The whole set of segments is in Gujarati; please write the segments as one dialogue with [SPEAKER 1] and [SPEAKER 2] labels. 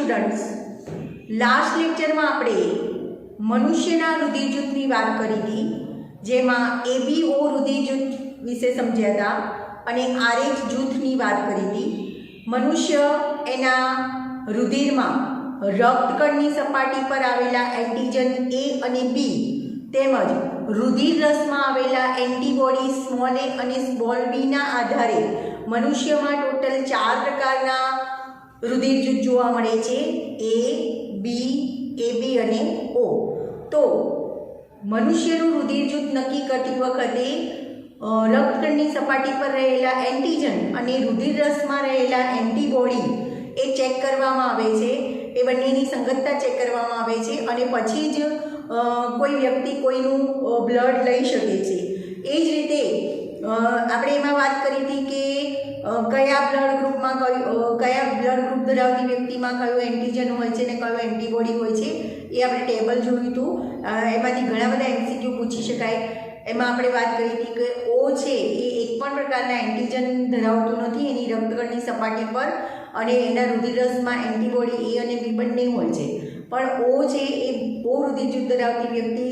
[SPEAKER 1] સ્ટુડન્ટ્સ, લાસ્ટ લેક્ચરમાં આપણે મનુષ્યના રુધિર જૂથની વાત કરી હતી, જેમાં ABO રુધિર જૂથ વિશે સમજ્યા હતા અને RH જૂથની વાત કરી હતી. મનુષ્ય એના રુધિરમાં રક્તકણની સપાટી પર આવેલા એન્ટીજન A અને B તેમજ રુધિર રસમાં આવેલા એન્ટીબોડી સ્મોલ a અને સ્મોલ b ના આધારે મનુષ્યમાં ટોટલ 4 પ્રકારના રુધિર જૂથ જોવા મળે છે: A, B, AB અને O. તો મનુષ્યનું રુધિર જૂથ નક્કી કરતી વખતે રક્તકણની સપાટી પર રહેલા એન્ટીજન અને રુધિર રસમાં રહેલા એન્ટીબોડી એ ચેક કરવામાં આવે છે. એ બંનેની સંગતતા ચેક કરવામાં આવે છે અને પછી જ કોઈ વ્યક્તિ કોઈનું બ્લડ લઈ શકે છે. એ જ રીતે આપણે એમાં વાત કરી હતી કે કયા બ્લડ ગ્રુપ ધરાવતી વ્યક્તિમાં કયો એન્ટીજન હોય છે અને કયો એન્ટીબોડી હોય છે, એ આપણે ટેબલ જોયું હતું. એમાંથી ઘણા બધા MCQ પૂછી શકાય. એમાં આપણે વાત કરી હતી કે O છે એ એક પણ પ્રકારના એન્ટીજન ધરાવતું નથી એની રક્તકણની સપાટી પર, અને એના રુધિર રસમાં એન્ટીબોડી A અને B બંને હોય છે. પણ O છે એ O રુધિર જૂથ ધરાવતી વ્યક્તિ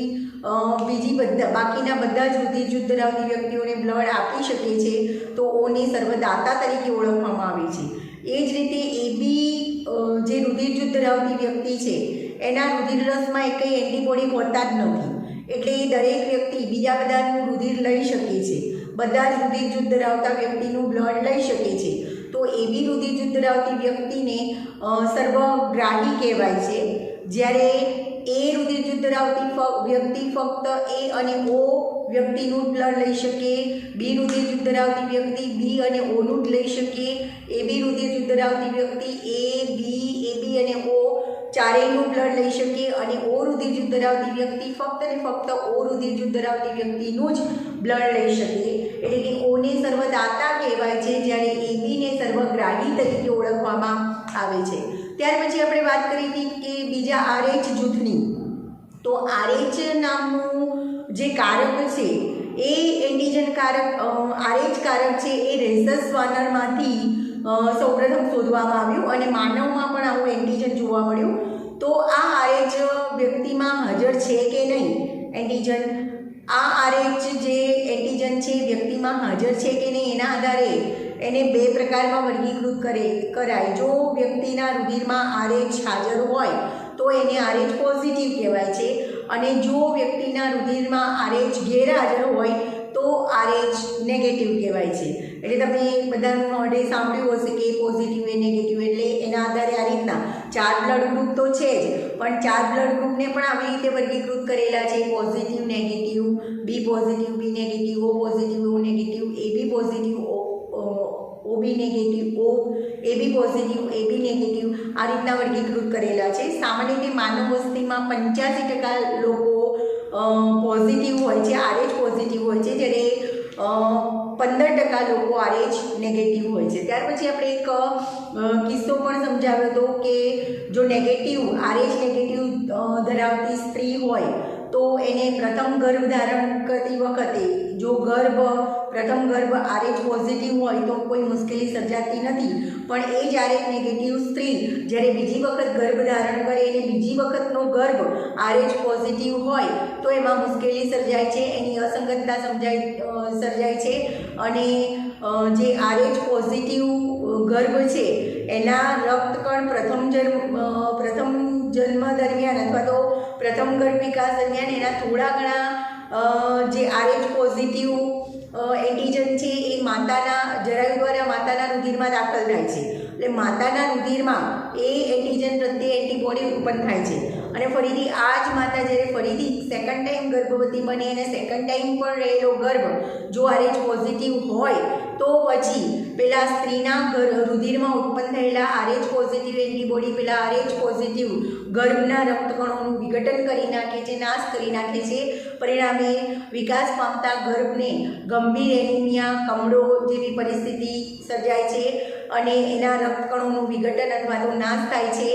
[SPEAKER 1] બાકીના બધા જ રુધિર જૂથ ધરાવતી વ્યક્તિઓને બ્લડ આપી શકે છે, તો ઓને સર્વદાતા તરીકે ઓળખવામાં આવે છે. એ જ રીતે AB જે રુધિર જૂથ ધરાવતી વ્યક્તિ છે એના રુધિર રસમાં એકઈ એન્ટીબોડી હોતા જ નથી, એટલે એ દરેક વ્યક્તિ બીજા બધાનું રુધિર લઈ શકે છે. બધા જ રુધિર જૂથ ધરાવતા વ્યક્તિનું બ્લડ લઈ શકે છે. તો AB રુધિર જૂથ ધરાવતી વ્યક્તિને સર્વગ્રાહી કહેવાય છે. જ્યારે A રુધિર જૂથ ધરાવતી વ્યક્તિ ફક્ત A અને O વ્યક્તિનું બ્લડ લઈ શકે, B રુધિર જૂથ ધરાવતી વ્યક્તિ B અને O નું જ લઈ શકે, AB રુધિર જૂથ ધરાવતી વ્યક્તિ A, B, AB અને O ચારેયનું બ્લડ લઈ શકે, અને O રુધિર જૂથ ધરાવતી વ્યક્તિ ફક્ત ને ફક્ત O રુધિર જૂથ ધરાવતી વ્યક્તિનું જ બ્લડ લઈ શકે. એટલે કે ઓને સર્વદાતા કહેવાય છે, જ્યારે ABને સર્વગ્રાહી તરીકે ઓળખવામાં આવે છે. ત્યાર પછી આપણે વાત કરી હતી કે બીજા RH જૂથની. તો RH નામનું જે કારક છે એ એન્ટીજન કારક RH કારક છે એ રેસસ વાનરમાંથી સૌપ્રથમ શોધવામાં આવ્યું અને માનવમાં પણ આવું એન્ટીજન જોવા મળ્યું. તો આ RH વ્યક્તિમાં હાજર છે કે નહીં એન્ટીજન, આ RH જે એન્ટીજન છે વ્યક્તિમાં હાજર છે કે નહીં એના આધારે એને 2 પ્રકારમાં વર્ગીકૃત કરાય. જો વ્યક્તિના રુધિરમાં RH હાજર હોય તો એને RH પોઝિટિવ કહેવાય છે, અને જો વ્યક્તિના રુધિરમાં RH ગેરહાજર હોય તો RH નેગેટિવ કહેવાય છે. એટલે તમે બધાનું મોઢે સાંભળ્યું હશે કે પોઝિટિવ એ નેગેટિવ, એટલે એના આધારે આ રીતના 4 બ્લડ ગ્રુપ તો છે જ, પણ 4 બ્લડ ગ્રુપને પણ આવી રીતે વર્ગીકૃત કરેલા છે: positive, negative, B positive, B negative, O positive, O negative, AB positive, OB negative, AB positive, AB negative, આ રીતના વર્ગીકૃત કરેલા છે. સામાન્ય રીતે માનવ વસ્તીમાં 85% લોકો પોઝિટિવ હોય છે, RH પોઝિટિવ હોય છે, જ્યારે 15% લોકો RH નેગેટિવ હોય છે. ત્યાર પછી આપણે એક કિસ્સો પણ સમજાવ્યો હતો કે જો નેગેટિવ RH નેગેટિવ ધરાવતી સ્ત્રી હોય તો એને પ્રથમ ગર્ભ ધારણ કરતી વખતે જો પ્રથમ ગર્ભ RH પોઝિટિવ હોય તો કોઈ મુશ્કેલી સર્જાતી નથી, પણ એ જ RH નેગેટિવ સ્ત્રી જ્યારે બીજી વખત ગર્ભ ધારણ કરે અને બીજી વખતનો ગર્ભ RH પોઝિટિવ હોય તો એમાં મુશ્કેલી સર્જાય છે, એની અસંગતતા સર્જાય છે, અને જે RH પોઝિટિવ ગર્ભ છે એના રક્તકણ પ્રથમ જન્મ દરમિયાન અથવા તો પ્રથમ ગર્ભ વિકાસ દરમિયાન એના થોડા ઘણા જે RH પોઝિટિવ એન્ટીજન છે એ જરાયુ દ્વારા માતાના રુધિરમાં દાખલ થાય છે. એટલે માતાના રુધિરમાં એ એન્ટીજન પ્રત્યે એન્ટીબોડી ઉત્પન્ન થાય છે, અને ફરીથી આ જ માતા જ્યારે ફરીથી સેકન્ડ ટાઈમ ગર્ભવતી બને અને સેકન્ડ ટાઈમ પણ રહેલો ગર્ભ જો RH પોઝિટિવ હોય તો પછી પેલા સ્ત્રીના રુધિરમાં ઉત્પન્ન થયેલા RH પોઝિટિવ એન્ટીબોડી પેલા RH પોઝિટિવ ગર્ભના રક્તકણોનું વિઘટન કરી નાખે છે, નાશ કરી નાખે છે. પરિણામે વિકાસ પામતા ગર્ભને ગંભીર એનિમિયા, કમળો જેવી પરિસ્થિતિ સર્જાય છે, અને એના રક્તકણોનું વિઘટન અથવા તો નાશ થાય છે.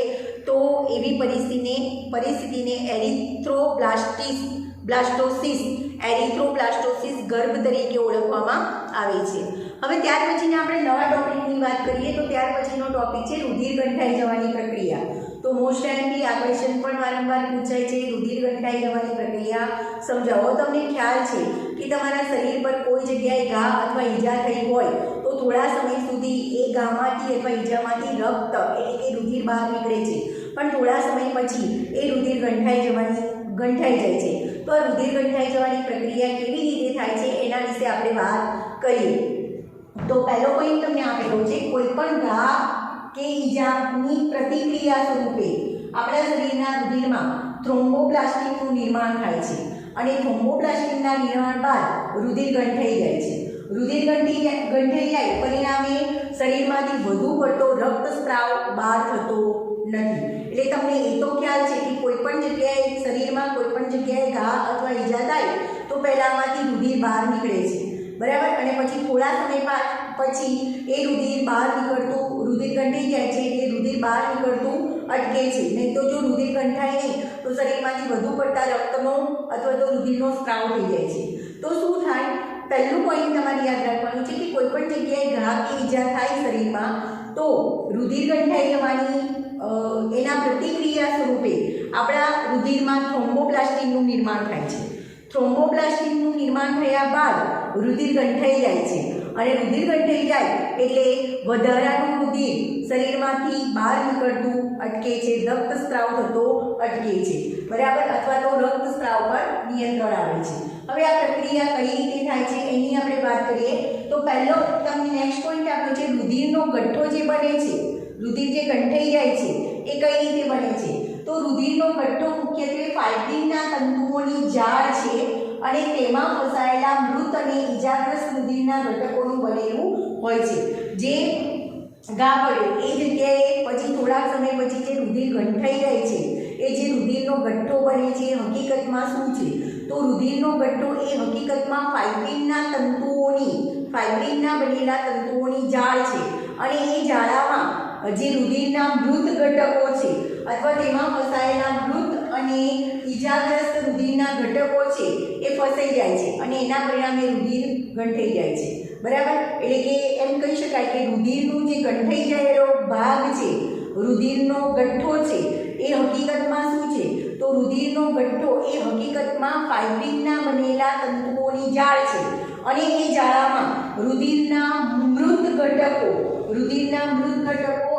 [SPEAKER 1] તો એવી પરિસ્થિતિને એરિથ્રોબ્લાસ્ટોસિસ ગર્ભ તરીકે ઓળખવામાં આવે છે. હવે ત્યાર પછીના આપણે નવા ટોપિકની વાત કરીએ તો ત્યાર પછીનો ટોપિક છે રુધિર ગંઠાઈ જવાની પ્રક્રિયા. તો મોસ્ટ એમપી આ ક્વેશ્ચન પણ વારંવાર પૂછાય છે, રુધિર ગંઠાઈ જવાની પ્રક્રિયા સમજાવો. તમને ખ્યાલ છે કે તમારા શરીર પર કોઈ જગ્યાએ ઘા અથવા ઈજા થઈ હોય તો થોડા સમય સુધી એ ઘામાંથી અથવા ઈજામાંથી રક્ત એટલે કે રુધિર બહાર નીકળે છે, પણ થોડા સમય પછી એ રુધિર ગંઠાઈ જાય છે. તો આ રુધિર ગંઠાઈ જવાની પ્રક્રિયા કેવી રીતે થાય છે એના વિશે આપણે વાત કરીએ. તો પહેલો પોઈન્ટ તમને આપેલો છે, કોઈ પણ ઘા કે ઈજાની પ્રતિક્રિયા સ્વરૂપે આપણા શરીરના રુધિરમાં થ્રોમ્બોપ્લાસ્ટિનનું નિર્માણ થાય છે અને થ્રોમ્બોપ્લાસ્ટિનના નિર્માણ બાદ રુધિર ગંઠાઈ જાય છે. રુધિર ગંઠાઈ જાય પરિણામે શરીરમાંથી વધુ પડતો રક્તસ્રાવ બહાર થતો નથી. એટલે તમને એ તો ખ્યાલ છે કે કોઈ પણ જગ્યાએ શરીરમાં કોઈ પણ જગ્યાએ ઘા અથવા ઈજા થાય તો પહેલાંમાંથી રુધિર બહાર નીકળે છે, બરાબર, અને પછી થોડા સમય પછી એ રુધિર બહાર નીકળતું, રુધિર ગંઠાઈ જાય છે એટલે રુધિર બહાર નીકળતું અટકે છે. નહીં તો જો રુધિર ગંઠાય નહીં તો શરીરમાંથી વધુ પડતા રક્તનો અથવા તો રુધિરનો સ્ત્રાવ થઈ જાય છે. તો શું થાય? પહેલું પોઈન્ટ તમારે યાદ રાખવાનું છે કે કોઈ પણ જગ્યાએ ઘા કે ઈજા થાય શરીરમાં તો રુધિર ગંઠાઈ જવાની એના પ્રતિક્રિયા સ્વરૂપે આપણા રુધિરમાં થ્રોમ્બોપ્લાસ્ટિનનું નિર્માણ થાય છે. થ્રોમ્બોપ્લાસ્ટિનનું નિર્માણ થયા બાદ રુધિર ગંઠાઈ જાય છે અને રુધિર ગંઠાઈ જાય એટલે વધારાનું રુધિર શરીરમાંથી બહાર નીકળતું અટકે છે, રક્તસ્રાવ થતો અટકે છે, બરાબર, અથવા તો રક્તસ્રાવ પર નિયંત્રણ આવે છે. હવે આ પ્રક્રિયા કઈ રીતે થાય છે એની આપણે વાત કરીએ. તો પહેલો તમને નેક્સ્ટ પોઈન્ટ આપ્યો છે, રુધિરનો ગઠ્ઠો જે બને છે, રુધિર જે ગંઠાઈ જાય છે એ કઈ રીતે બને છે? તો રુધિરનો ગઠ્ઠો મુખ્યત્વે ફાઇબ્રિનના તંતુઓની જાળ છે અને તેમાં ફસાયેલા મૃત અને ઈજાગ્રસ્ત રુધિરના ઘટકોનું બનેલું હોય છે. જે ઘા પડે એ જગ્યાએ પછી થોડાક સમય પછી જે રુધિર ગંઠાઈ જાય છે એ જે રુધિરનો ગઠ્ઠો બને છે હકીકતમાં શું છે? તો રુધિરનો ગઠ્ઠો એ હકીકતમાં ફાઇબ્રિનના બનેલા તંતુઓની જાળ છે અને એ જાળામાં જે રુધિરના મૃત ઘટકો છે અથવા તેમાં ફસાયેલા મૃત અને ઈજાગ્રસ્ત રુધિરના ઘટકો છે એ ફસાઈ જાય છે અને એના પરિણામે રુધિર ગંઠાઈ જાય છે, બરાબર. એટલે કે એમ કહી શકાય કે રુધિરનું જે ગંઠાઈ ગયેલો ભાગ છે, રુધિરનો ગઠ્ઠો છે એ હકીકતમાં શું છે? તો રુધિરનો ગઠ્ઠો એ હકીકતમાં ફાઇબ્રિનના બનેલા તંતુઓની જાળ છે અને એ જાળામાં રુધિરના મૃત ઘટકો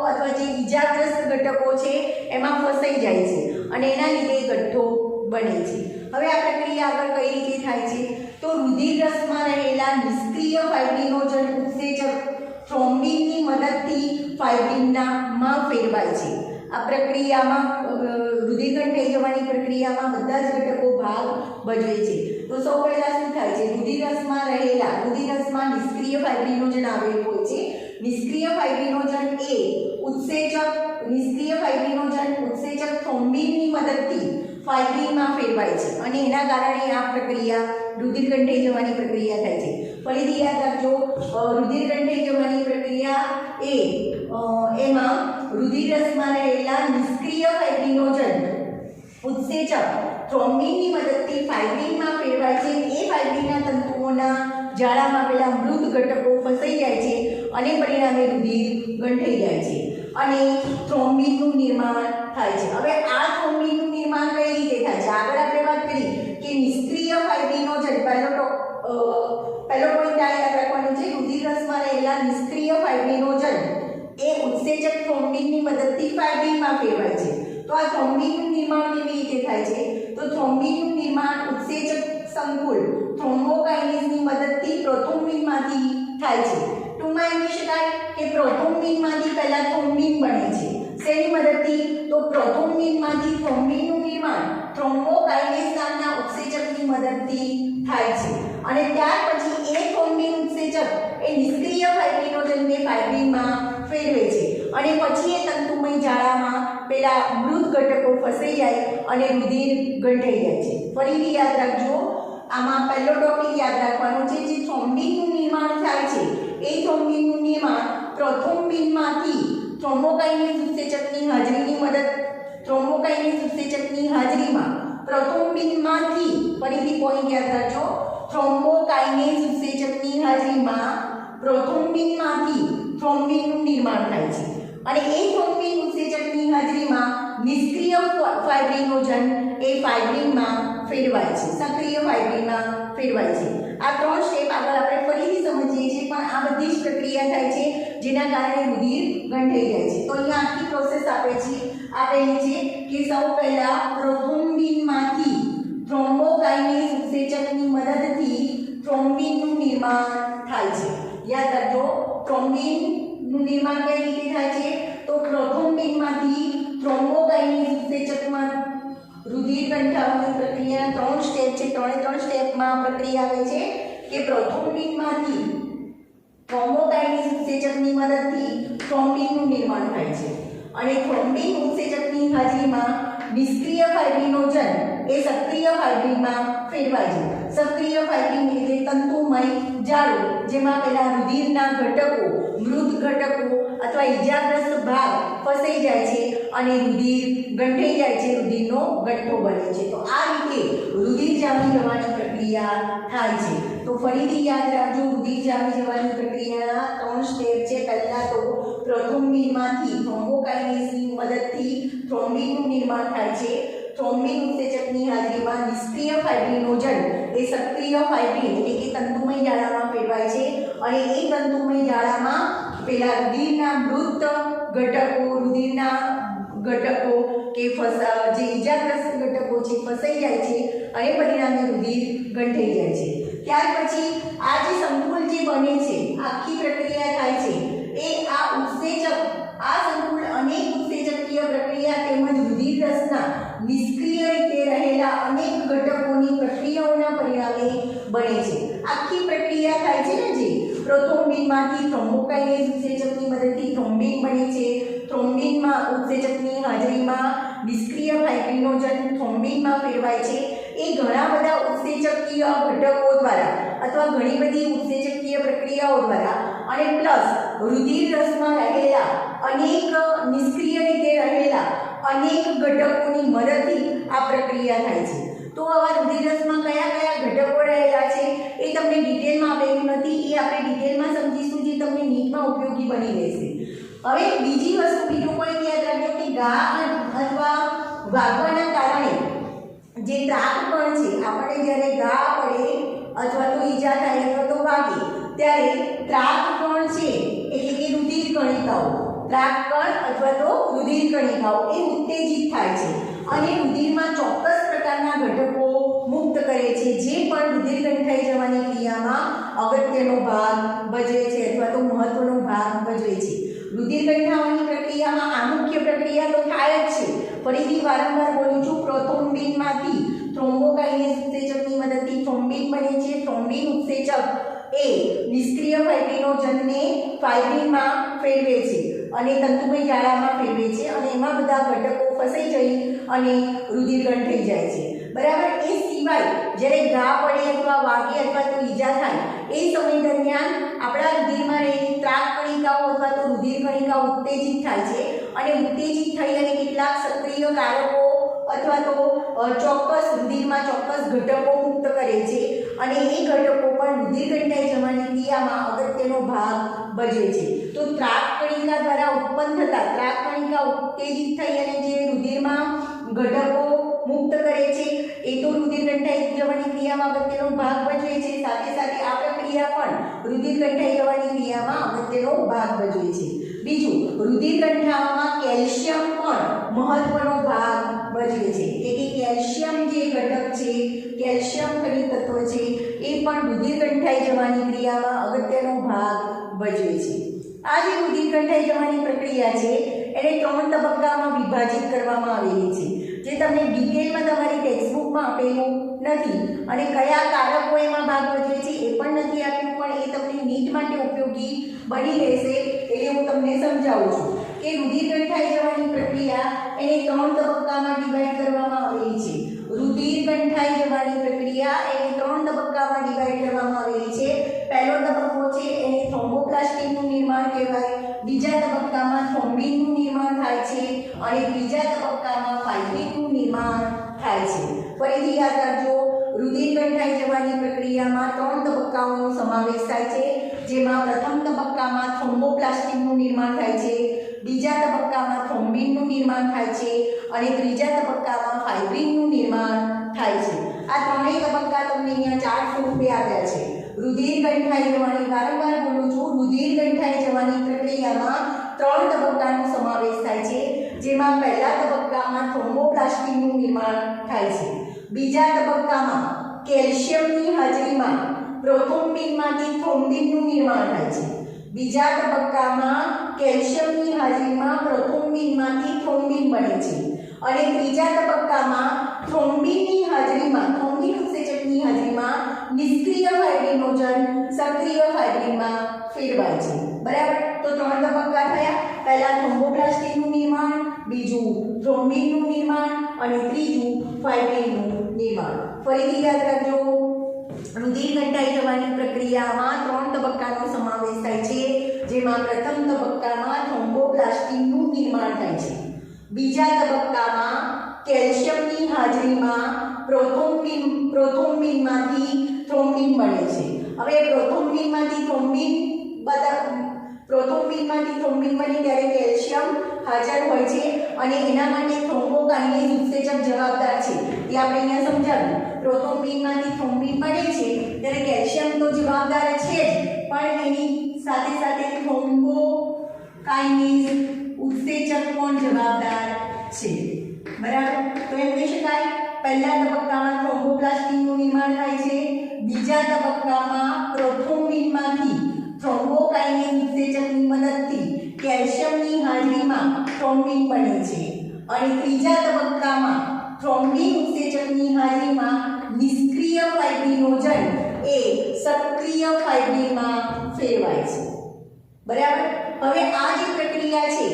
[SPEAKER 1] અથવા જે ઈજાગ્રસ્ત ઘટકો છે એમાં ફસાઈ જાય છે અને એના લીધે ગઠ્ઠો બને છે. હવે આ પ્રક્રિયા આગળ કઈ રીતે થાય છે? તો રુધિર રસમાં રહેલા નિષ્ક્રિય ફાઇબ્રિનોજન ઉત્સેચક થ્રોમ્બિનની મદદથી ફાઇબ્રિનમાં ફેરવાય છે. આ પ્રક્રિયામાં રુધિર ગંઠાઈ જવાની પ્રક્રિયામાં બધા જ ઘટકો ભાગ ભજવે છે. તો સૌ પહેલા શું થાય છે? રુધિર રસમાં નિષ્ક્રિય ફાઇબ્રિનોજન આવેલું હોય છે. નિષ્ક્રિય ફાઇબ્રિનોજન ઉત્સેચક થ્રોમ્બિનની મદદથી ફાઇબ્રિનમાં ફેરવાય છે અને એના કારણે આ પ્રક્રિયા રુધિર ગંઠાઈ જવાની પ્રક્રિયા થાય છે. ફરીથી યાદ રાખજો, રુધિર ગંઠાઈ જવાની પ્રક્રિયા એમાં રુધિર રસમાં રહેલા નિષ્ક્રિય ફાઇબ્રિનોજન ઉત્સેચક થ્રોમ્બિનની મદદથી ફાઇબ્રિનમાં ફેરવાય છે. એ ફાઇબ્રિનના તંતુઓના જાળામાં પેલા મૃત ઘટકો ફસાઈ જાય છે અને પરિણામે રુધિર ગંઠાઈ જાય છે અને થ્રોમ્બિનનું નિર્માણ થાય છે. હવે આ થ્રોમ્બિનનું નિર્માણ કઈ રીતે થાય છે? આગળ આપણે વાત કરી કે નિષ્ક્રિય ફાઇબ્રિનોજન, પહેલો પોઈન્ટ આ યાદ રાખવાનો છે, રુધિર રસમાં રહેલા નિષ્ક્રિય ફાઇબ્રિનોજન એ ઉત્સેચક થ્રોમ્બિનની મદદથી ફાઇબ્રિનમાં ફેરવાય છે. તો આ થ્રોમ્બિનનું નિર્માણ કેવી રીતે થાય છે? તો થ્રોમ્બિનનું નિર્માણ ઉત્સેચક સંકુલ થ્રોમ્બોકાઇનેઝની મદદથી પ્રોથ્રોમ્બિનમાંથી થાય છે. ટૂંકમાં એમ કહી શકાય કે પ્રોથ્રોમ્બિનમાંથી પહેલા થ્રોમ્બિન બને છે. શેની મદદથી? તો પ્રોથ્રોમ્બિનમાંથી થ્રોમ્બિનનું નિર્માણ થ્રોમ્બોકાઇનેઝ નામના ઉત્સેચકની મદદથી થાય છે અને ત્યાર પછી એ થ્રોમ્બિન ઉત્સેચક એ નિષ્ક્રિય ફાઇબ્રિનોજનને ફાઇબ્રિનમાં ફેરવે છે અને પછી એ તંતુમય જાળામાં પેલા મૃત ઘટકો ફસાઈ જાય અને રુધિર ગંઠાઈ જાય છે. ફરીથી યાદ રાખજો, આમાં પહેલો ટોપિક યાદ રાખવાનો છે, જે થ્રોમ્બિનનું નિર્માણ થાય છે એ થ્રોમ્બિનનું નિર્માણ પ્રોથ્રોમ્બિનમાંથી થ્રોમ્બોકાઇનેઝ ઉત્સેચકની હાજરીમાં પ્રોથ્રોમ્બિનમાંથી, ફરીથી પોઈન્ટ યાદ રાખજો, થ્રોમ્બોકાઇનેઝ ઉત્સેચકની હાજરીમાં પ્રોથ્રોમ્બિનમાંથી થ્રોમ્બિનનું નિર્માણ થાય છે અને એ થ્રોમ્બિન ઉત્સેચકની હાજરીમાં નિષ્ક્રિય ફાઇબ્રિનોજન એ ફાઇબ્રિનમાં ફેરવાય છે, સક્રિય ફાઇબ્રિનમાં ફેરવાય છે. આ 3 સ્ટેપ આગળ આપણે ફરીથી સમજીએ છીએ, પણ આ બધી જ પ્રક્રિયા થાય છે જેના કારણે રુધિર ગંઠાઈ જાય છે. તો અહીંયા આખી પ્રોસેસ આપેલી છે કે સૌ પહેલા પ્રોથ્રોમ્બિનમાંથી થ્રોમ્બોકાઇનેઝ ઉત્સેચકની મદદથી થ્રોમ્બિનનું નિર્માણ થાય છે. યાદ રાખજો, થ્રોમ્બિનનું નિર્માણ કઈ રીતે થાય છે? તો પ્રોથ્રોમ્બિનમાંથી થ્રોમ્બોકાઇનેઝ ઉત્સેચકમાં રુધિર ગંઠાવાની પ્રક્રિયા 3 સ્ટેપ છે. 3 સ્ટેપમાં પ્રક્રિયા આવે છે કે પ્રોથ્રોમ્બિનમાંથી થ્રોમ્બોકાઇનેઝ ઉત્સેચકની મદદથી થ્રોમ્બિનનું નિર્માણ થાય છે અને થ્રોમ્બિન ઉત્સેચકની હાજરીમાં નિષ્ક્રિય ફાઇબ્રિનોજન એ સક્રિય ફાઇબ્રિનમાં ફેરવાય છે. સક્રિય ફાઇબ્રિન એટલે તંતુમય જાળો, જેમાં પેલા રુધિરના ઘટકો, મૃત ઘટકો અથવા ઈજાગ્રસ્ત ભાગ ફસાઈ જાય છે અને રુધિર ગંઠાઈ જાય છે, રુધિરનો ગઠ્ઠો બને છે. તો આ રીતે રુધિર જામી જવાની પ્રક્રિયા થાય છે. તો ફરીથી યાદ રાખજો, રુધિર જામી જવાની પ્રક્રિયા 3 સ્ટેપ છે. પહેલા તો પ્રોથ્રોમ્બિનમાંથી થ્રોમ્બોકાઇનેઝની મદદથી થ્રોમ્બિનનું નિર્માણ થાય છે. થ્રોમ્બિન ઉત્સેચકની હાજરીમાં નિષ્ક્રિય ફાઇબ્રિનોજન એ સક્રિય ફાઇબ્રિન એટલે કે તંતુમય જાળામાં ફેરવાય છે અને એ તંતુમય જાળામાં પેલા રુધિરના મૃત ઘટકો, રુધિરના ઘટકો કે જે ઈજાગ્રસ્ત ઘટકો છે ફસાઈ જાય છે અને પરિણામે રુધિર ગંઠાઈ જાય છે. ત્યાર પછી આ જે સંકુલ જે બને છે, આખી પ્રક્રિયા થાય છે એ આ ઉત્સેચક, આ સંકુલ અનેક ઉત્સેચકીય પ્રક્રિયા તેમજ રુધિર રસના નિષ્ક્રિય રીતે રહેલા અનેક ઘટકોની પ્રક્રિયાઓના પરિણામે બને છે. આખી પ્રક્રિયા થાય છે ને, જે પ્રોથ્રોમ્બિનમાંથી થ્રોમ્બોકાઇનેઝ ઉત્સેચકની મદદથી થ્રોમ્બિન બને છે. થ્રોમ્બિનમાં ઉત્સેચકની હાજરીમાં નિષ્ક્રિય ફાઇબ્રિનોજન થ્રોમ્બિનમાં ફેરવાય છે. એ ઘણા બધા ઉત્સેચકીય ઘટકો દ્વારા અથવા ઘણી બધી ઉત્સેચકીય પ્રક્રિયાઓ દ્વારા અને પ્લસ રુધિર રસમાં રહેલા અનેક નિષ્ક્રિય રીતે રહેલા અનેક ઘટકોની મદદથી આ પ્રક્રિયા થાય છે. તો આવા રુધિર રસમાં કયા કયા ઘટકો રહેલા છે એ તમને ડિટેલમાં આપેલું નથી, એ આપણે ડિટેલમાં સમજીશું, જે તમને નીટમાં ઉપયોગી બની રહેશે. હવે બીજી વસ્તુ, બીજું કોઈ યાદ રાખજો કે ઘા અથવા વાગવાના કારણે જે ત્રાક કણ છે, આપણે જ્યારે ઘા પડે અથવા તો ઈજા થાય અથવા તો વાગે ત્યારે ત્રાક કણ છે એટલે કે રુધિર કણિકાઓ, ત્રાક કણ અથવા તો રુધિર કણિકાઓ એ ઉત્તેજિત થાય છે અને રુધિરમાં ચોક્કસ પ્રકારના ઘટકો મુક્ત કરે છે, જે પણ રુધિર ગંઠાઈ જવાની ક્રિયામાં અગત્યનો ભાગ ભજવે છે અથવા તો મહત્વનો ભાગ ભજવે છે. રુધિર ગંઠાવાની પ્રક્રિયામાં આ મુખ્ય પ્રક્રિયા તો થાય જ છે. ફરીથી વારંવાર બોલું છું, પ્રોથ્રોમ્બિનમાંથી થ્રોમ્બોકાઇનેઝ ઉત્સેચકની મદદથી થ્રોમ્બિન બને છે. થ્રોમ્બિન ઉત્સેચક એ નિષ્ક્રિય ફાઇબ્રિનોજનને ફાઇબ્રિનમાં ફેરવે છે અને તંતુમય જાળામાં ફેરવે છે અને એમાં બધા ઘટકો ફસાઈ જઈ અને રુધિર ગંઠાઈ જાય છે. બરાબર. એ સિવાય જ્યારે ઘા પડે અથવા વાગે અથવા તો ઈજા થાય એ સમય દરમિયાન આપણા રુધિરમાં રહેલી ત્રાક કણિકાઓ અથવા તો રુધિર કણિકાઓ ઉત્તેજિત થાય છે અને ઉત્તેજિત થઈ અને કેટલાક સક્રિય કારકો અથવા તો ચોક્કસ રુધિરમાં ચોક્કસ ઘટકો મુક્ત કરે છે અને એ ઘટકો પણ રુધિર ગંઠાઈ જવાની ક્રિયામાં અગત્યનો ભાગ ભજવે છે. તો ત્રાક કણિકા દ્વારા ઉત્પન્ન થતા ત્રાક કણિકા ઉત્તેજિત થઈ અને જે રુધિરમાં ઘટકો મુક્ત કરે છે એ તો રુધિર ગંઠાઈ જવાની ક્રિયામાં અગત્યનો ભાગ ભજવે છે. સાથે સાથે આ પ્રક્રિયા પણ રુધિર ગંઠાઈ જવાની ક્રિયામાં અગત્યનો ભાગ ભજવે છે. બીજું, રુધિર ગંઠાવામાં કેલ્શિયમ પણ મહત્વનો ભાગ ભજવે છે. એટલે કે કેલ્શિયમ જે ઘટક છે, કેલ્શિયમ ખનિજ તત્વ છે, એ પણ રુધિર ગંઠાઈ જવાની ક્રિયામાં અગત્યનો ભાગ ભજવે છે. આ જે રુધિર ગંઠાઈ જવાની પ્રક્રિયા છે એને 3 તબક્કામાં વિભાજિત કરવામાં આવેલી છે, જે તમને ડિટેલમાં તમારી ટેક્સ્ટબુકમાં આપેલું નથી અને કયા કારકો એમાં ભાગ ભજવે છે એ પણ નથી આપ્યું, પણ એ તમને નીટ માટે ઉપયોગી બની રહેશે એટલે હું તમને સમજાવું છું કે રુધિર ગંઠાઈ જવાની પ્રક્રિયા એને 3 તબક્કામાં ડિવાઈડ કરવામાં આવેલી છે. રુધિર ગંઠાઈ જવાની પ્રક્રિયા એને 3 તબક્કામાં ડિવાઈડ કરવામાં આવેલી છે. પહેલો તબક્કો છે એને થ્રોમ્બોપ્લાસ્ટિકનું નિર્માણ કહેવાય, બીજા તબક્કામાં થ્રોમ્બિનનું નિર્માણ થાય છે અને ત્રીજા તબક્કામાં ફાઇબ્રિનનું નિર્માણ થાય છે. ફરીથી યાદ રાખજો, રુધિર ગંઠાઈ જવાની પ્રક્રિયામાં 3 તબક્કાઓનો સમાવેશ થાય છે, જેમાં પ્રથમ તબક્કામાં થ્રોમ્બોપ્લાસ્ટિકનું નિર્માણ થાય છે, બીજા તબક્કામાં થ્રોમ્બિનનું નિર્માણ થાય છે અને ત્રીજા તબક્કામાં ફાઇબ્રિનનું નિર્માણ થાય છે. આ ત્રણેય તબક્કા તમને અહીંયા ચાર્ટ સ્વરૂપે આપ્યા છે. રુધિર ગંઠાઈ જવાની, વારંવાર બોલું છું, રુધિર ગંઠાઈ જવાની પ્રક્રિયામાં 3 તબક્કાનો સમાવેશ થાય છે, જેમાં પહેલા તબક્કામાં થ્રોમ્બોપ્લાસ્ટિનનું નિર્માણ થાય છે. બીજા તબક્કામાં કેલ્શિયમની હાજરીમાં પ્રોથ્રોમ્બિનમાંથી થ્રોમ્બિનનું નિર્માણ થાય છે. બીજા તબક્કામાં કેલ્શિયમની હાજરીમાં પ્રોથ્રોમ્બિનમાંથી થ્રોમ્બિન બને છે અને ત્રીજા તબક્કામાં થ્રોમ્બિનની હાજરીમાં, થ્રોમ્બિન ઉત્સેચકની હાજરીમાં નિષ્ક્રિય ફાઇબ્રિનોજન સક્રિય ફાઇબ્રિનમાં ફેરવાય છે. બરાબર? તો 3 તબક્કા થયા. પહેલા થ્રોમ્બોપ્લાસ્ટિનનું નિર્માણ, બીજું થ્રોમ્બિનનું નિર્માણ અને ત્રીજું ફાઇબ્રિનનું નિર્માણ. ફરીથી યાદ રાખજો, રુધિર ગંઠાઈ જવાની પ્રક્રિયામાં 3 તબક્કાનો સમાવેશ થાય છે, જેમાં પ્રથમ તબક્કામાં થ્રોમ્બોપ્લાસ્ટિનનું નિર્માણ થાય છે. બીજા તબક્કામાં કેલ્શિયમની હાજરીમાં પ્રોથ્રોમ્બિનમાંથી થ્રોમ્બિન બને છે. હવે પ્રોથ્રોમ્બિનમાંથી થ્રોમ્બિન બને ત્યારે કેલ્શિયમ હાજર હોય છે અને એના માટે થ્રોમ્બોકાઇનેઝ ઉત્સેચક જવાબદાર છે. એ આપણે અહીંયા સમજાવ્યું. પ્રોથ્રોમ્બિનમાંથી થ્રોમ્બિન બને છે ત્યારે કેલ્શિયમ તો જવાબદાર છે જ, પણ એની સાથે સાથે થ્રોમ્બોકાઇનેઝ ઉત્સેચક પણ જવાબદાર છે. બરાબર? તો એમ કહી શકાય, પહેલા તબક્કામાં થ્રોમ્બોપ્લાસ્ટિનનું નિર્માણ થાય છે, બીજા તબક્કામાં પ્રોથ્રોમ્બિનમાંથી થ્રોમ્બોકાઇનેઝ ઉત્સેચકની મદદથી કેલ્શિયમની હાજરીમાં થ્રોમ્બિન બને છે અને ત્રીજા તબક્કામાં થ્રોમ્બિન ઉત્સેચકની હાજરીમાં નિષ્ક્રિય ફાઇબ્રિનોજન એ સક્રિય ફાઇબ્રિનમાં ફેરવાય છે. બરાબર? હવે આ જે પ્રક્રિયા છે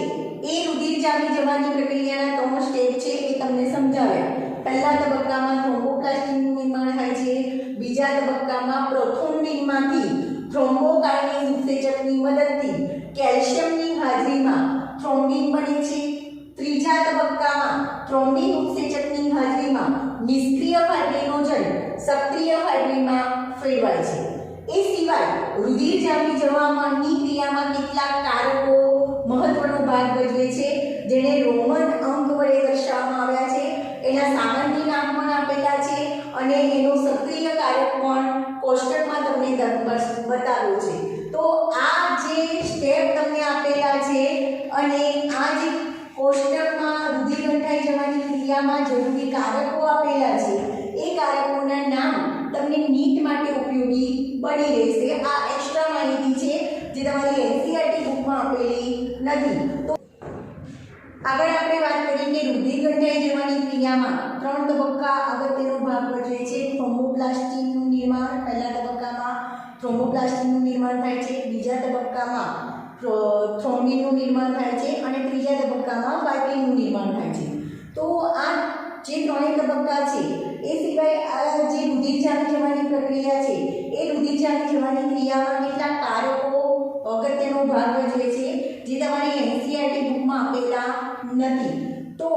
[SPEAKER 1] એ રુધિર જામી જવાની પ્રક્રિયાના 3 સ્ટેપ છે એ તમને સમજાવ્યા. પહેલા તબક્કામાં થ્રોમ્બોપ્લાસ્ટિનનું નિર્માણ થાય છે, બીજા તબક્કામાં પ્રોથ્રોમ્બિનમાંથી થ્રોમ્બોકાઇનેઝ ઉત્સેચકની મદદથી કેલ્શિયમની હાજરીમાં થ્રોમ્બિન બને છે, ત્રીજા તબક્કામાં થ્રોમ્બિન ઉત્સેચકની હાજરીમાં નિષ્ક્રિય ફાઇબ્રિનોજન સક્રિય ફાઇબ્રિનમાં ફેરવાય છે. એ સિવાય રુધિર જામી જવાની ક્રિયામાં કેટલાક કારકો મહત્વનો ભાગ ભજવે છે, જેને રોમન અંક વડે દર્શાવવામાં આવ્યા છે. એના સામાન્ય નામ પણ આપેલા છે અને એનો સક્રિય કારક પણ કોષ્ટકમાં તમને બતાવ્યો છે. તો આ જે સ્ટેપ તમને આપેલા છે અને આ જે કોષ્ટકમાં રુધિર ગંઠાઈ જવાની ક્રિયામાં જરૂરી કારકો આપેલા છે, એ કારકોના નામ તમને નીટ માટે ઉપયોગી બની રહેશે. આ એક્સ્ટ્રા માહિતી છે જે તમારી એનસીઈઆરટી બુકમાં આપેલી નથી. તો આગળ આપણે વાત કરી કે રુધિર ગંઠાઈ જવાની ક્રિયામાં 3 તબક્કા અગત્યનો ભાગ ભજવે છે. થ્રોમ્બોપ્લાસ્ટિનનું નિર્માણ, પહેલા તબક્કામાં થ્રોમ્બોપ્લાસ્ટિનનું નિર્માણ થાય છે, બીજા તબક્કામાં થ્રોમ્બિનનું નિર્માણ થાય છે અને ત્રીજા તબક્કામાં ફાઇબ્રિનનું નિર્માણ થાય છે. તો આ જે 3 તબક્કા છે એ સિવાય આ જે રુધિર જામી જવાની પ્રક્રિયા છે એ રુધિર જામી જવાની ક્રિયામાં કેટલાક કારકો અગત્યનો ભાગ ભજવે છે જે તમારી એનસીઈઆરટી બુકમાં આપેલા નથી. તો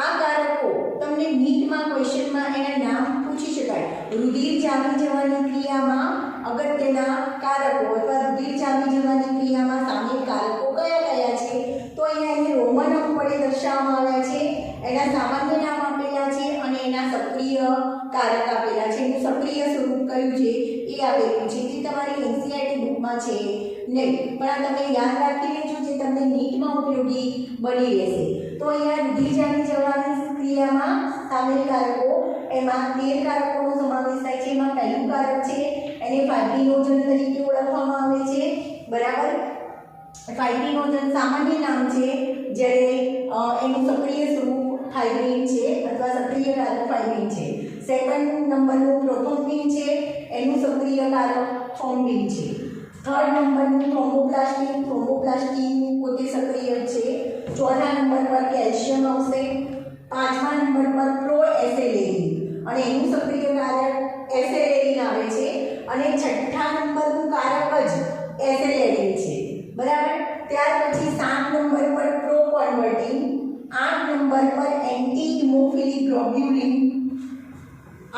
[SPEAKER 1] આ કારકો તમને નીટમાં ક્વેશ્ચનમાં એના નામ પૂછી શકાય. રુધિર જામી જવાની ક્રિયામાં અગત્યના કારકો અથવા રુધિર જામી જવાની ક્રિયામાં સામેલ કારકો કયા કયા છે? તો અહીંયા એને રોમન અંક વડે દર્શાવવામાં આવ્યા છે. એના સામાન્ય નામ આપેલા છે અને એના સક્રિય કારક આપેલા છે. એનું સક્રિય સ્વરૂપ કયું છે એ આપેલું છે, જે તમારી એનસીઈઆરટી બુકમાં છે નહીં, પણ આ તમે યાદ રાખી લેજો, જે તમને નીટમાં ઉપયોગી બની રહેશે. તો અહીંયા રુધિર જામી જવાની ક્રિયામાં સામેલ કારકો, એમાં 13 કારકોનો સમાવેશ થાય છે. એમાં પહેલું કારક છે એને ફાઇબ્રિનોજન તરીકે ઓળખવામાં આવે છે. બરાબર? ફાઇબ્રિનોજન સામાન્ય નામ છે, જ્યારે એનું સક્રિય સ્વરૂપ ફાઇબ્રિન છે અથવા સક્રિય કારક ફાઇબ્રિન છે. સેકન્ડ નંબરનું પ્રોથ્રોમ્બિન છે, એનું સક્રિય કારક થ્રોમ્બિન છે. થર્ડ નંબરનું થ્રોમ્બોપ્લાસ્ટિન પોતે સક્રિય છે. ચોથા નંબર પર કેલ્શિયમ આવશે. પાંચમા નંબર પર પ્રોએસેલેરિન અને એનું સક્રિય કારક એસેલેરિન આવે છે અને છઠ્ઠા નંબરનું કારક જ એસેલેરિન છે. બરાબર? ત્યાર પછી 7 નંબર પર પ્રોકન્વર્ટિન, 8 નંબર પર એન્ટી હિમોફિલિક ગ્લોબ્યુલિન,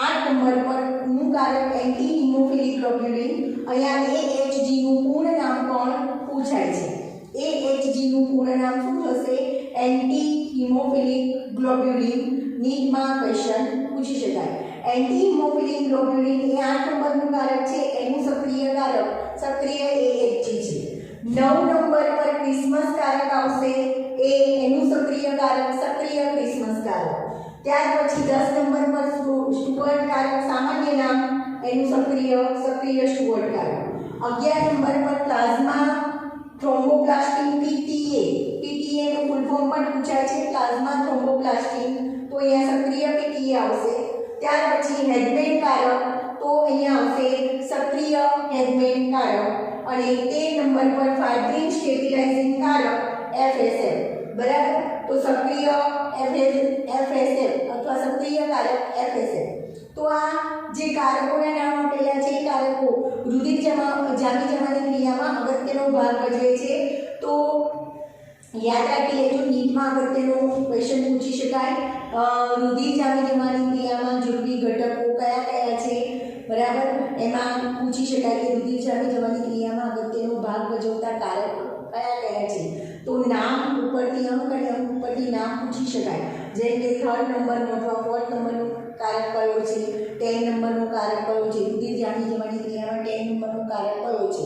[SPEAKER 1] 8 નંબર પર નું કારક એન્ટી હિમોફિલિક ગ્લોબ્યુલિન. અહીંયા AHG નું પૂર્ણ નામ પણ પૂછાય છે. AHG નું પૂર્ણ નામ શું થશે? Anti haemophilic ગ્લોબ્યુલિન. નીટમાં ક્વેશ્ચન પૂછી શકાય. એન્ટી હિમોફિલિક ગ્લોબ્યુલિન એ 8 નંબરનું કારક છે, એનું સક્રિય કારક સક્રિય AHG છે. 9 નંબર પર ક્રિસમસ કારક આવશે, એનું સક્રિય કારક સક્રિય ક્રિસમસ કારક. ત્યાર પછી 10 નંબર પર સ્ટુઅર્ટ કારક સામાન્ય નામ, એનું સક્રિય સ્ટુઅર્ટ કારક. 11 નંબર પર પ્લાઝ્મા થ્રોમ્બોપ્લાસ્ટિન PTA નું ફૂલ ફોર્મ પણ પૂછાય છે, પ્લાઝ્મા થ્રોમ્બોપ્લાસ્ટિન, તો અહીંયા સક્રિય PTA આવશે. ત્યાર પછી હેડમેન કારક, તો અહીંયા આવશે સક્રિય હેડમેન કારક. અને 13 નંબર પર ફાઇબ્રિન સ્ટેબિલાઇઝિંગ કારક FSF. બરાબર, તો સક્રિય FSF અથવા સક્રિય કારક FSF. તો આ જે કારકોના નામ આપેલા છે, કારકો રુધિર જામી જમાની ક્રિયામાં અગત્યનો ભાગ ભજવે છે. તો યાદ રાખી લેજો, નીટમાં અગત્યનો ક્વેશ્ચન પૂછી શકાય. રુધિર જામી જમાની ક્રિયામાં જરૂરી ઘટકો કયા કયા છે? બરાબર, એમાં પૂછી શકાય કે રુધિર જામી જમાની ક્રિયામાં અગત્યનો ભાગ ભજવતા કારકો કયા કયા છે? તો નામ ઉપરથી અંક અને અંક ઉપરથી નામ પૂછી શકાય. જેમ કે 3rd નંબરનો અથવા 4th નંબરનો કારક કયો છે, 10 નંબરનો કારક કયો છે, રુધિર જામી જમાની ક્રિયામાં 10 નંબરનો કારક કયો છે,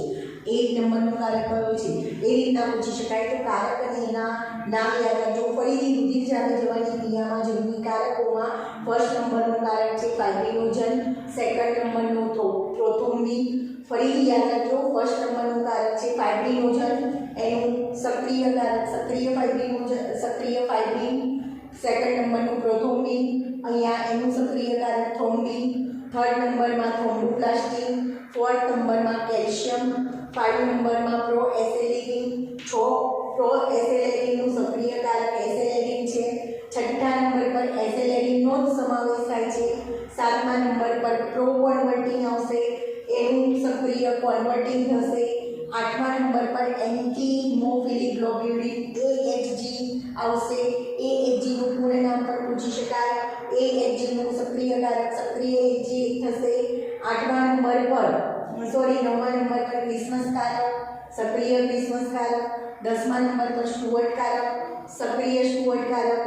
[SPEAKER 1] 8 નંબરનો કારક કયો છે, એ રીતના પૂછી શકાય. તો કારક અને એના નામ યાદ રાખજો. ફરીથી રુધિર જામી જવાની ક્રિયામાં જરૂરી કારકોમાં 1st નંબરનો કારક છે ફાઇબ્રિનોજન, 2nd નંબરનો પ્રોથ્રોમ્બિન. ફરીથી યાદ રાખજો, 1st નંબરનું કારક છે ફાઇબ્રિનોજન, એનું સક્રિય કારક સક્રિય ફાઇબ્રિન. 2nd નંબરનું પ્રોથ્રોમ્બિન, અહીંયા એનું સક્રિય કારક થ્રોમ્બિન. 3rd નંબરમાં થ્રોમ્બોપ્લાસ્ટિન, 4th નંબરમાં કેલ્શિયમ, 5 નંબરમાં પ્રોએસેલેરિન. પ્રોએસેલેરિનનું સક્રિય કારક એસેલેરિન છે. 6થા નંબર પર એસેલેરિનનો જ સમાવેશ થાય છે. 7મા નંબર પર પ્રોકન્વર્ટિંગ આવશે, એનું સક્રિય કન્વર્ટિંગ થશે. 8મા નંબર પર એન્ટી હિમોફિલિક ગ્લોબ્યુલિન AHG આવશે. AHG નું પૂર્ણ નામ પણ પૂછી શકાય. AHG નું સક્રિય કારક સક્રિય AHG થશે. 9મા નંબર પર ક્રિસમસ કારક સક્રિય ક્રિસમસ કારક. 10મા નંબર પર સ્ટુઅર્ટ કારક સક્રિય સ્ટુઅર્ટ કારક.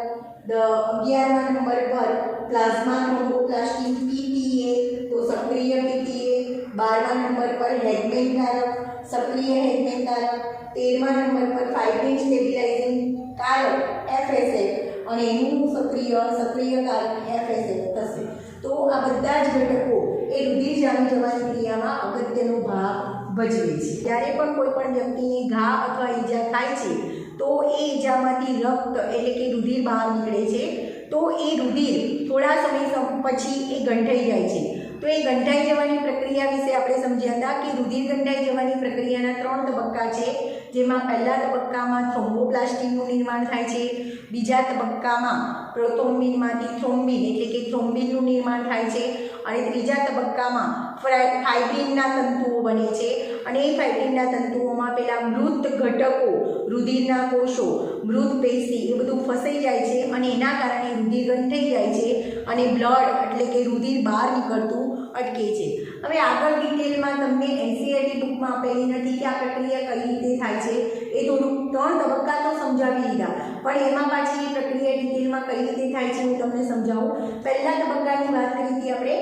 [SPEAKER 1] 11મા નંબર પર પ્લાઝ્મા થ્રોમ્બોપ્લાસ્ટિન PTA, તો સક્રિય PTA. 12મા નંબર પર હેડમેન કારક સક્રિય હેડમેન કારક. 13મા નંબર પર ફાઇબ્રિન સ્ટેબિલાઇઝિંગ કારક FSF, અને એનું સક્રિય કારક FSF થશે. તો આ બધા જ ઘટકો એ રુધિર જામી જવાની ક્રિયામાં અગત્યનો ભાગ ભજવે છે. જ્યારે પણ કોઈ પણ વ્યક્તિને ઘા અથવા ઈજા થાય છે, તો એ ઈજામાંથી રક્ત એટલે કે રુધિર બહાર નીકળે છે. તો એ રુધિર થોડા સમય પછી એ ગંઠાઈ જાય છે. તો એ ગંઠાઈ જવાની પ્રક્રિયા વિશે આપણે સમજ્યા હતા કે રુધિર ગંઠાઈ જવાની પ્રક્રિયાના 3 તબક્કા છે, જેમાં પહેલા તબક્કામાં થ્રોમ્બોપ્લાસ્ટિનનું નિર્માણ થાય છે, બીજા તબક્કામાં પ્રોથ્રોમ્બિનમાંથી થ્રોમ્બિન એટલે કે થ્રોમ્બિનનું નિર્માણ થાય છે, અને ત્રીજા તબક્કામાં ફાઇબ્રિનના તંતુઓ બને છે. અને એ ફાઇબ્રિનના તંતુઓમાં પેલા મૃત ઘટકો, રુધિરના કોષો, મૃત પેશી એ બધું ફસાઈ જાય છે, અને એના કારણે રુધિર ગંઠાઈ જાય છે અને બ્લડ એટલે કે રુધિર બહાર નીકળતું અટકે છે. હવે આગળ ડિટેલમાં તમને NCERT બુકમાં આપેલી નથી કે આ પ્રક્રિયા કઈ રીતે થાય છે. એ થોડુંક 3 તબક્કા તો સમજાવી દીધા, પણ એમાં પાછી એ પ્રક્રિયા ડિટેલમાં કઈ રીતે થાય છે હું તમને સમજાવું. પહેલા તબક્કાની વાત કરી હતી આપણે,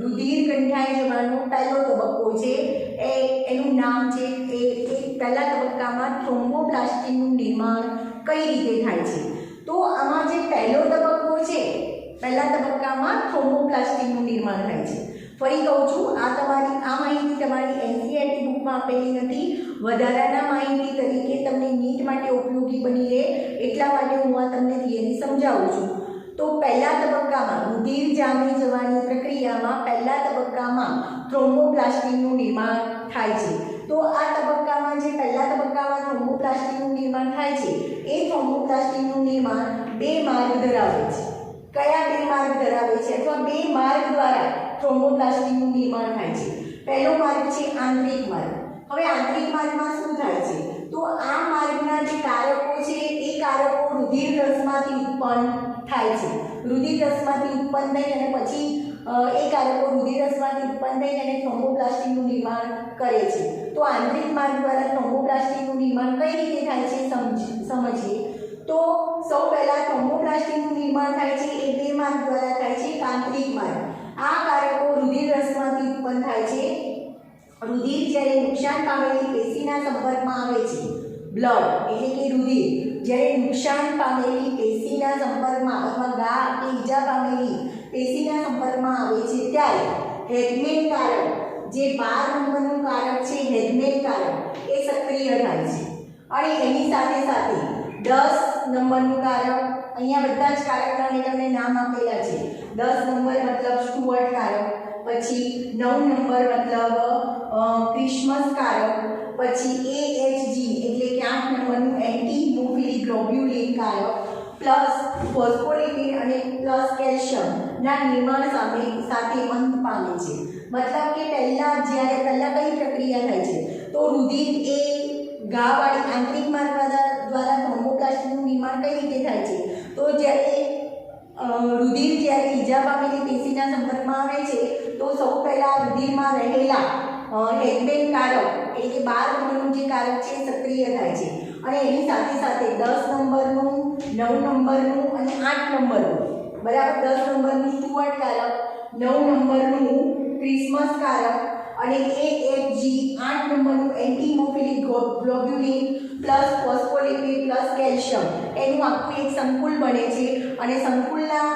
[SPEAKER 1] રુધિર ગંઠાઈ જવાનો પહેલો તબક્કો છે, એનું નામ છે એ પહેલા તબક્કામાં થ્રોમ્બોપ્લાસ્ટિનનું નિર્માણ કઈ રીતે થાય છે. તો આમાં જે પહેલો તબક્કો છે, પહેલા તબક્કામાં થ્રોમ્બોપ્લાસ્ટિનનું નિર્માણ થાય છે. ફરી કહું છું, આ માહિતી તમારી NCERT બુકમાં આપેલી નથી. વધારાના માહિતી તરીકે તમને નીટ માટે ઉપયોગી બની રહે એટલા માટે હું આ તમને થિયરી સમજાવું છું. તો પહેલા તબક્કામાં રુધિર જામી જવાની પ્રક્રિયામાં પહેલા તબક્કામાં થ્રોમ્બોપ્લાસ્ટિનનું નિર્માણ થાય છે. તો આ તબક્કામાં જે પહેલા તબક્કામાં થ્રોમ્બોપ્લાસ્ટિનનું નિર્માણ થાય છે, એ થ્રોમ્બોપ્લાસ્ટિનનું નિર્માણ 2 માર્ગ ધરાવે છે. કયા 2 માર્ગ ધરાવે છે અથવા 2 માર્ગ દ્વારા થ્રોમ્બોપ્લાસ્ટિનનું નિર્માણ થાય છે. પહેલો માર્ગ છે આંતરિક માર્ગ. હવે આંતરિક માર્ગમાં શું થાય છે? તો આ માર્ગના જે કારકો છે એ કારકો રુધિર રસમાંથી ઉત્પન્ન થાય છે. રુધિર રસમાંથી ઉત્પન્ન થઈ અને પછી એ કારકો રુધિરરસમાંથી ઉત્પન્ન થઈ અને થ્રોમ્બોપ્લાસ્ટિનનું નિર્માણ કરે છે. તો આંતરિક માર્ગ દ્વારા થ્રોમ્બોપ્લાસ્ટિનનું નિર્માણ કઈ રીતે થાય છે સમજીએ. તો સૌ પહેલા થ્રોમ્બોપ્લાસ્ટિનનું નિર્માણ થાય છે એ બે માર્ગ દ્વારા થાય છે. આંતરિક માર્ગ, આ કારકો રુધિરરસમાંથી ઉત્પન્ન થાય છે. રુધિર જ્યારે નુકસાન પામેલી પેશીના સંપર્કમાં આવે છે, બ્લડ એટલે કે રુધિર જ્યારે નુકસાન પામેલી પેશીના સંપર્કમાં અથવા ઘા કે ઈજા પામેલી પેશીના સંપર્કમાં આવે છે ત્યારે હેગમેન કારક, જે 12 નંબરનું કારક છે હેગમેન કારક, એ સક્રિય થાય છે. અને એની સાથે સાથે 10 નંબરનું કારક, અહીંયા બધા જ કારકના મેં તમને નામ આપેલા છે. 10 નંબર મતલબ સ્ટુઅર્ટ કારક, પછી 9 નંબર મતલબ ક્રિસમસ કારક, પછી AHG એટલે કે 8 નંબરનું એન્ટી હિમોફિલિક ગ્લોબ્યુલિન કારક, પ્લસ ફોસ્ફોલિપિડ અને પ્લસ કેલ્શિયમના નિર્માણ સાથે અંત પામે છે. મતલબ કે પહેલા કઈ પ્રક્રિયા થાય છે, તો રુધિર એ ઘાવાળી આંતરિક માર્ગ દ્વારા થ્રોમ્બોપ્લાસ્ટિનનું નિર્માણ કઈ રીતે થાય છે, તો જ્યારે રુધિર જ્યારે ઈજા પામેલી પેશીના સંપર્કમાં આવે છે તો સૌ પહેલાં રુધિરમાં રહેલા હેગમેન કારક એટલે કે 12 નંબરનું જે કારક છે સક્રિય થાય છે. અને એની સાથે સાથે 10 નંબરનું, 9 નંબરનું અને 8 નંબરનું, બરાબર, 10 નંબરનું સ્ટુઅર્ટ કારક, 9 નંબરનું ક્રિસમસ કારક અને AHG 8 નંબરનું anti haemophilic globulin plus phospholipid plus calcium, એનું આખું એક સંકુલ બને છે. અને સંકુલના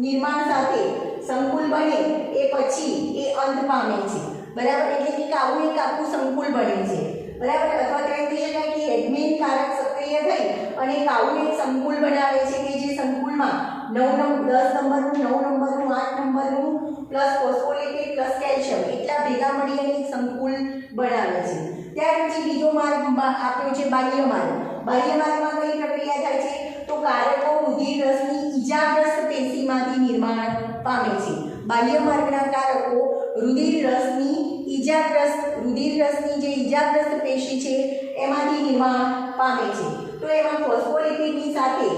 [SPEAKER 1] નિર્માણ સાથે સંકુલ બને એ પછી એ અંત પામે છે, બરાબર. એટલે કે આવું એક આખું સંકુલ બને છે, બરાબર. અથવા તો એમ કહી શકાય કે હેગમેન કારક સક્રિય થઈ અને આવું એક સંકુલ બનાવે છે કે જે સંકુલમાં 10 નંબરનું, 9 નંબરનું, 8 નંબરનું પ્લસ ફોસ્ફોલિપિડ પ્લસ કેલ્શિયમ એટલા ભેગા મળી અને એક સંકુલ બનાવે છે. ત્યાર પછી બીજો માર્ગ આપ્યો છે બાહ્ય માર્ગ. બાહ્ય માર્ગમાં કઈ પ્રક્રિયા થાય છે, તો કારકો રુધિરરસની ઈજાગ્રસ્ત પેશીમાંથી નિર્માણ પામે છે. બાહ્ય માર્ગના કારકો રુધિરરસની જે ઈજાગ્રસ્ત પેશી છે એમાંથી નિર્માણ પામે છે. તો એમાં ફોસ્ફોલિપિડની સાથે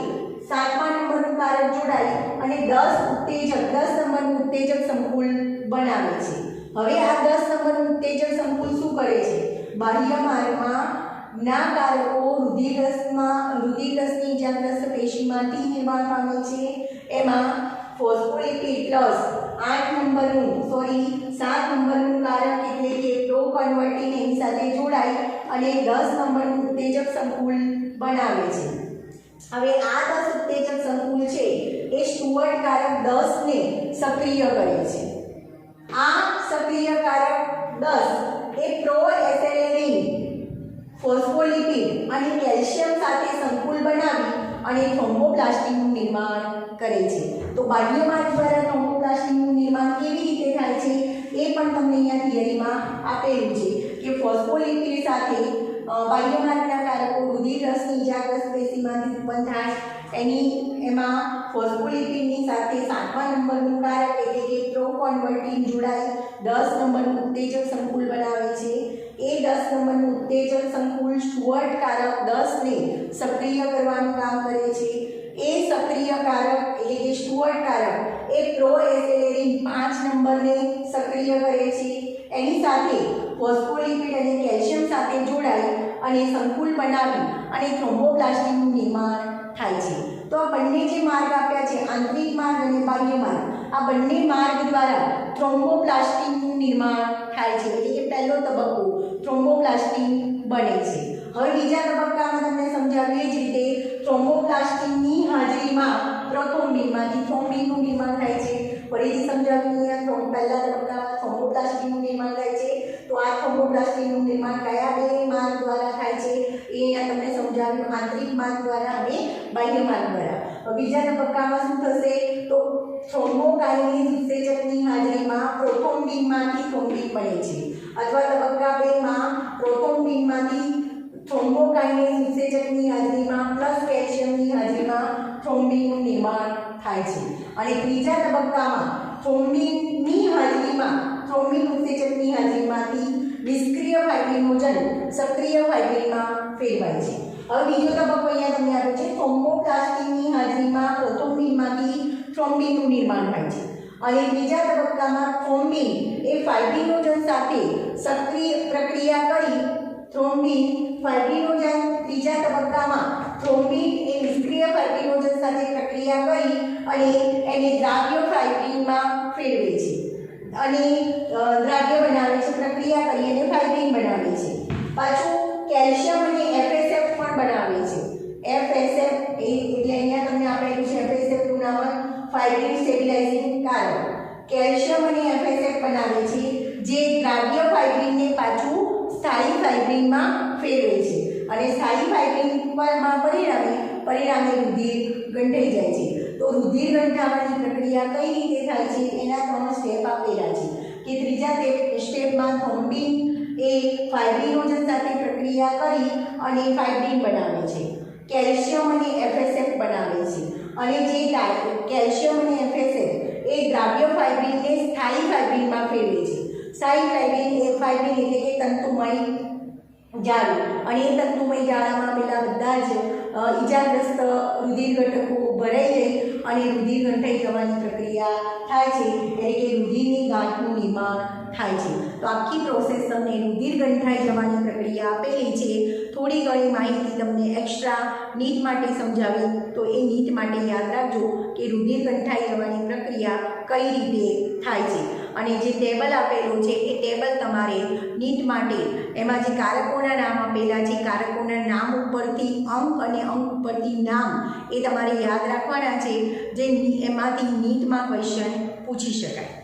[SPEAKER 1] 7મા નંબરનું કારક જોડાય અને 10 નંબરનું ઉત્તેજક સંકુલ બનાવે છે. હવે આ 10 નંબરનું ઉત્તેજક સંકુલ શું કરે છે, બાહ્ય માર્ગમાં ના કારકો રુધિરરસની ઈજાગ્રસ્ત પેશીમાંથી નિર્માણ પામે છે. એમાં ફોસ્ફોલિપિડ પ્લસ 7 નંબરનું કારક એટલે કે પ્રો કન્વર્ટિન એની સાથે જોડાય અને 10 નંબરનું ઉત્તેજક સંકુલ બનાવે છે. હવે આ 10 ઉત્તેજક સંકુલ છે એ સ્ટુઅર્ટ કારક 10 ને સક્રિય કરે છે. આ સક્રિય કારક 10 એ પ્રોએસેલેરિન, ફોસ્ફોલિપિડ અને કેલ્શિયમ સાથે સંકુલ બનાવી અને થ્રોમ્બોપ્લાસ્ટિનનું નિર્માણ કરે છે. તો બાહ્ય માર્ગ દ્વારા થ્રોમ્બોપ્લાસ્ટિનનું નિર્માણ કેવી રીતે થાય છે એ પણ તમને અહીંયા થિયરીમાં આપેલું છે કે ફોસ્ફોલિપિડ સાથે બાહ્ય માર્ગના કારકો રુધિરરસની ઈજાગ્રસ્ત પેશીમાંથી ઉત્પન્ન થાય. એમાં ફોસ્ફોલિપિડની સાથે 7મા નંબરનું કારક એટલે કે પ્રોકન્વર્ટિન જોડાય 10 નંબરનું ઉત્તેજક સંકુલ બનાવે છે. એ 10 નંબરનું ઉત્તેજક સંકુલ સ્ટુઅર્ટ કારક 10 ને સક્રિય કરવાનું કામ કરે છે. એ સક્રિય કારક એટલે કે સ્ટુઅર્ટ કારક એ પ્રોએસેલેરિન 5 નંબરને સક્રિય કરે છે. એની સાથે ફોસ્ફોલિપિડ અને કેલ્શિયમ સાથે જોડાય અને સંકુલ બનાવી અને થ્રોમ્બોપ્લાસ્ટિનનું નિર્માણ થાય છે. તો આ બંને જે માર્ગ આપ્યા છે, આંતરિક માર્ગ અને બાહ્ય માર્ગ, આ બંને માર્ગ દ્વારા થ્રોમ્બોપ્લાસ્ટિનનું નિર્માણ થાય છે. એટલે કે પહેલો તબક્કો થ્રોમ્બોપ્લાસ્ટિન બને છે. હવે બીજા તબક્કામાં તમને સમજાવ્યું એ જ રીતે થ્રોમ્બોપ્લાસ્ટિનની હાજરીમાં પ્રોથ્રોમ્બિનમાંથી થ્રોમ્બિનનું નિર્માણ થાય છે. ફરીથી સમજાવ્યું, પહેલા તબક્કામાં થ્રોમ્બોપ્લાસ્ટિનનું નિર્માણ થાય છે. તો આ થ્રોમ્બોપ્લાસ્ટિનનું નિર્માણ કયા બે માર્ગ દ્વારા થાય છે એ અહીંયા તમને સમજાવ્યું, આંતરિક માર્ગ દ્વારા અને બાહ્ય માર્ગ દ્વારા. બીજા તબક્કામાં શું થશે, તો થ્રોમ્બોકાઇનેઝ ઉત્સેચકની હાજરીમાં પ્રોથ્રોમ્બિનમાંથી થ્રોમ્બિન બને છે. અથવા તબક્કા 2 માં પ્રોથ્રોમ્બિનમાંથી થ્રોમ્બોકાઇનેઝ ઉત્સેચકની હાજરીમાં પ્લસ કેલ્શિયમની હાજરીમાં થ્રોમ્બિનનું નિર્માણ થાય છે. અને ત્રીજા તબક્કામાં થ્રોમ્બિનની હાજરીમાં થ્રોમ્બિન ઉત્સેચકની હાજરીમાંથી નિષ્ક્રિય ફાઇબ્રિનોજન સક્રિય ફાઇબ્રિનમાં ફેરવાય છે. હવે બીજો તબક્કો અહીંયા તમને આપ્યો છે, થ્રોમ્બોપ્લાસ્ટિનની હાજરીમાં પ્રોથ્રોમ્બિનમાંથી થ્રોમ્બિનનું નિર્માણ થાય છે. અને ત્રીજા તબક્કામાં થ્રોમ્બિન એ ફાઇબ્રિનોજન સાથે સક્રિય પ્રક્રિયા કરી થ્રોમ્બિન ફાઇબ્રિનોજન ત્રીજા તબક્કામાં થ્રોમ્બિન એ નિષ્ક્રિય ફાઇબ્રિનોજન સાથે પ્રક્રિયા કરી અને એને દ્રાવ્ય ફાઇબ્રિનમાં ફેરવે છે અને દ્રાવ્ય બનાવે છે, પ્રક્રિયા કરી અને ફાઇબ્રિન બનાવે છે. પાછું કેલ્શિયમ અને FSF પણ બનાવે છે. FSF એટલે અહીંયા તમને આપેલું છે FSF નું નામ ફાઇબ્રિન સ્ટેબિલાઇઝિંગ કારક. કેલ્શિયમ અને FSF બનાવે છે જે દ્રાવ્ય ફાઇબ્રિનને પાછું સ્થાયી ફાઇબ્રિનમાં ફેરવે છે અને સ્થાયી ફાઇબ્રિનમાં પરિણામે રુધિર ગંઠાઈ જાય છે. તો રુધિર ગંઠાવાની પ્રક્રિયા કઈ રીતે થાય છે એના 3 સ્ટેપ આપેલા છે કે ત્રીજા સ્ટેપમાં થ્રોમ્બિન એ ફાઇબ્રિનોજન સાથે પ્રક્રિયા કરી અને ફાઇબ્રિન બનાવે છે. કેલ્શિયમ અને FSF બનાવે છે અને જે કેલ્શિયમ અને FSF એ દ્રાવ્ય ફાઇબ્રિનને સ્થાયી ફાઇબ્રિનમાં ફેરવે છે. સ્થાયી ફાઇબ્રિન એટલે કે તંતુમય જાળું, અને એ તંતુમય જાળામાં પેલા બધા જ ઈજાગ્રસ્ત રુધિર ઘટકો ભરાઈ જઈ અને રુધિર ગંઠાઈ જવાની પ્રક્રિયા થાય છે, એટલે કે રુધિરની ગાંઠનું નિર્માણ થાય છે. તો આખી પ્રોસેસ તમને રુધિર ગંઠાઈ જવાની પ્રક્રિયા આપેલી છે. થોડી ઘણી માહિતી તમને એક્સ્ટ્રા નીટ માટે સમજાવી, તો એ નીટ માટે યાદ રાખજો કે રુધિર ગંઠાઈ જવાની પ્રક્રિયા કઈ રીતે થાય છે. અને જે ટેબલ આપેલું છે એ ટેબલ તમારે નીટ માટે એમાં જે કારકોના નામ આપેલા છે, કારકોના નામ ઉપરથી અંક અને અંક ઉપરથી નામ એ તમારે યાદ રાખવાના છે, જે એમાંથી નીટમાં ક્વેશ્ચન પૂછી શકાય.